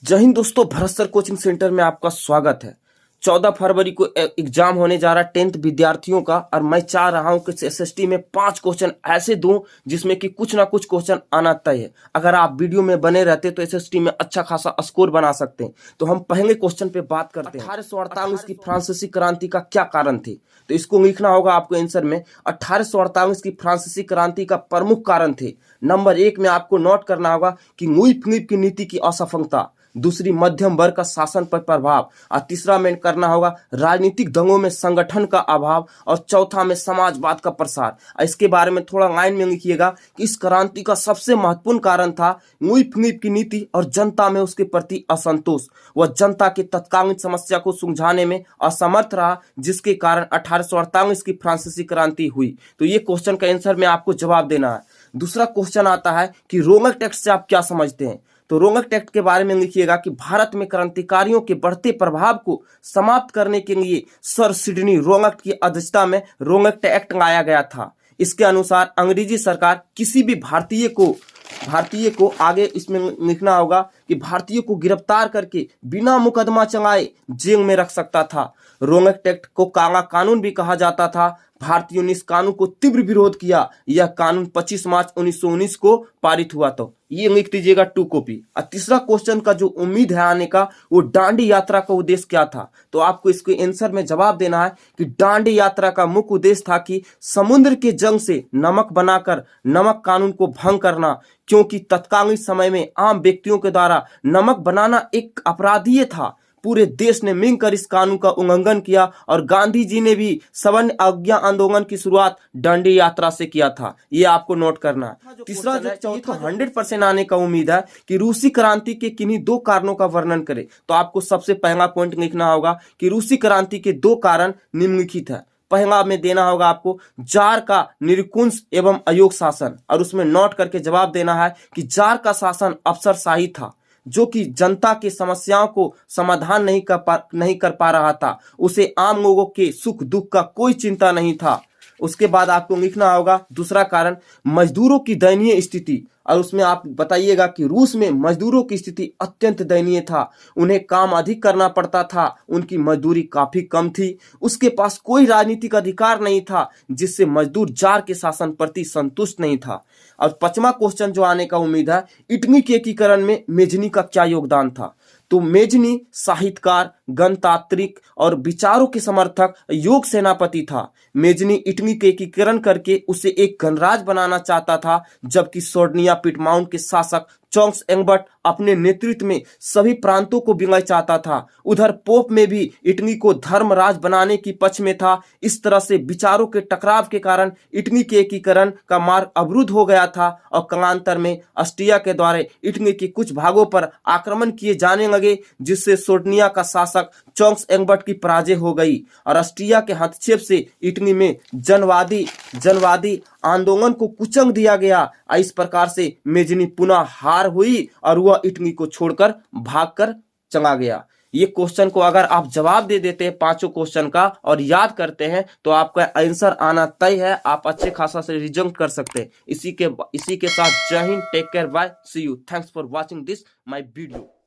जय हिंद दोस्तों, Bharat sir coaching centre में आपका स्वागत है। 14 फरवरी को एग्जाम होने जा रहा है 10th विद्यार्थियों का, और मैं चाह रहा हूं कि एसएसटी में 5 क्वेश्चन ऐसे दूं जिसमें कि कुछ ना कुछ क्वेश्चन आना तय है। अगर आप वीडियो में बने रहते तो एसएसटी में अच्छा खासा स्कोर बना सकते हैं। तो हम पहले क्वेश्चन पे बात करते हैं। 1848 की फ्रांसीसी क्रांति का क्या कारण थे? तो इसको लिखना होगा आपको आंसर में। 1848 की फ्रांसीसी क्रांति का प्रमुख कारण थे। नंबर 1 में आपको नोट करना होगा कि लुई फिलिप की नीति की असफलता, दूसरी मध्यम वर्ग का शासन पर प्रभाव, और तीसरा में करना होगा राजनीतिक दंगों में संगठन का अभाव, और चौथा में समाजवाद का प्रसार। इसके बारे में थोड़ा लाइन में लिखिएगा कि इस क्रांति का सबसे महत्वपूर्ण कारण था लुई फिलिप की नीति और जनता में उसके प्रति असंतोष। वह जनता की तत्कालीन समस्या को सुलझाने में असमर्थ रहा, जिसके कारण 1848 की फ्रांसीसी क्रांति हुई। तो ये क्वेश्चन का आंसर में आपको जवाब देना है। दूसरा क्वेश्चन आता है कि रोमक टेक्ट से आप क्या समझते हैं? तो रोमक टेक्ट के बारे में लिखिएगा कि भारत में क्रांतिकारियों के बढ़ते प्रभाव को समाप्त करने के लिए सर सिडनी रोमक की अध्यक्षता में रोमक एक्ट लाया गया था। इसके अनुसार अंग्रेजी सरकार किसी भी भारतीय को आगे इसमें लिखना होगा कि भारतीय को गिरफ्तार करके बिना मुकदमा चलाए जेल में रख सकता था। रोमक एक्ट को काला कानून भी कहा जाता था। भारतीयों ने इस कानून को तीव्र विरोध किया। यह कानून 25 मार्च 1919 को पारित हुआ। तो ये लिख दीजिएगा 2 कॉपी। और तीसरा क्वेश्चन का जो उम्मीद है आने का, वो दांडी यात्रा का उद्देश्य क्या था? तो आपको इसके आंसर में जवाब देना है कि दांडी यात्रा का मुख्य उद्देश्य था कि समुद्र के जंग से नमक बनाकर नमक कानून को भंग करना, क्योंकि तत्कालीन समय में आम व्यक्तियों के द्वारा नमक बनाना एक अपराधीय था। पूरे देश ने मिलकर इस कानून का उल्लंघन किया, और गांधी जी ने भी सवर्ण आज्ञा आंदोलन की शुरुआत दांडी यात्रा से किया था। ये आपको नोट करना है। तीसरा जो चौथा 100% आने का उम्मीद है कि रूसी क्रांति के किन्हीं 2 कारणों का वर्णन करें। तो आपको सबसे पहला पॉइंट लिखना होगा कि रूसी क्रांति के 2 कारण निम्नलिखित है। पहला में देना होगा आपको जार का निरंकुश एवं अयोग्य शासन, और उसमें नोट करके जवाब देना है कि जार का शासन अफसरशाही था, जो कि जनता की समस्याओं को समाधान नहीं कर पा रहा था। उसे आम लोगों के सुख दुख का कोई चिंता नहीं था। उसके बाद आपको लिखना होगा दूसरा कारण मजदूरों की दयनीय स्थिति, और उसमें आप बताइएगा कि रूस में मजदूरों की स्थिति अत्यंत दयनीय था। उन्हें काम अधिक करना पड़ता था, उनकी मजदूरी काफी कम थी, उसके पास कोई राजनीतिक अधिकार नहीं था, जिससे मजदूर जार के शासन प्रति संतुष्ट नहीं था। और 5वां क्वेश्चन जो आने का उम्मीद है, इटली के एकीकरण में मेजनी का क्या योगदान था? तो मेजनी साहित्यकार, गणतांत्रिक और विचारों के समर्थक, योग सेनापति था। मेजनी इटली के एकीकरण करके उसे एक गणराज्य बनाना चाहता था, जबकि सोर्निया पिटमाउंट के शासक चॉन्ग्स एंगबर्ट अपने नेतृत्व में सभी प्रांतों को विलय चाहता था। उधर पोप में भी इटली को धर्मराज बनाने की पक्ष में था। इस तरह से विचारों के टकराव के कारण इटली के एकीकरण का मार्ग अवरुद्ध हो गया था, और कालांतर में ऑस्ट्रिया के द्वारा इटली के कुछ भागों पर आक्रमण किए जाने लगे, जिससे सोर्निया का शासक चॉन्ग्स एंगबर्ट की पराजय हो गई, और ऑस्ट्रिया के हस्तक्षेप से इटली में जनवादी आंदोलन को कुचल दिया गया। इस प्रकार से मेजनी पुनः हार हुई और वह इटली को छोड़कर भागकर चला गया। ये क्वेश्चन को अगर आप जवाब दे देते हैं 5 क्वेश्चन का और याद करते हैं, तो आपका आंसर आना तय है। आप अच्छे खासा से रिजल्ट कर सकते हैं। इसी के साथ Jai Hind, take care, bye, see you, thanks for watching this my video.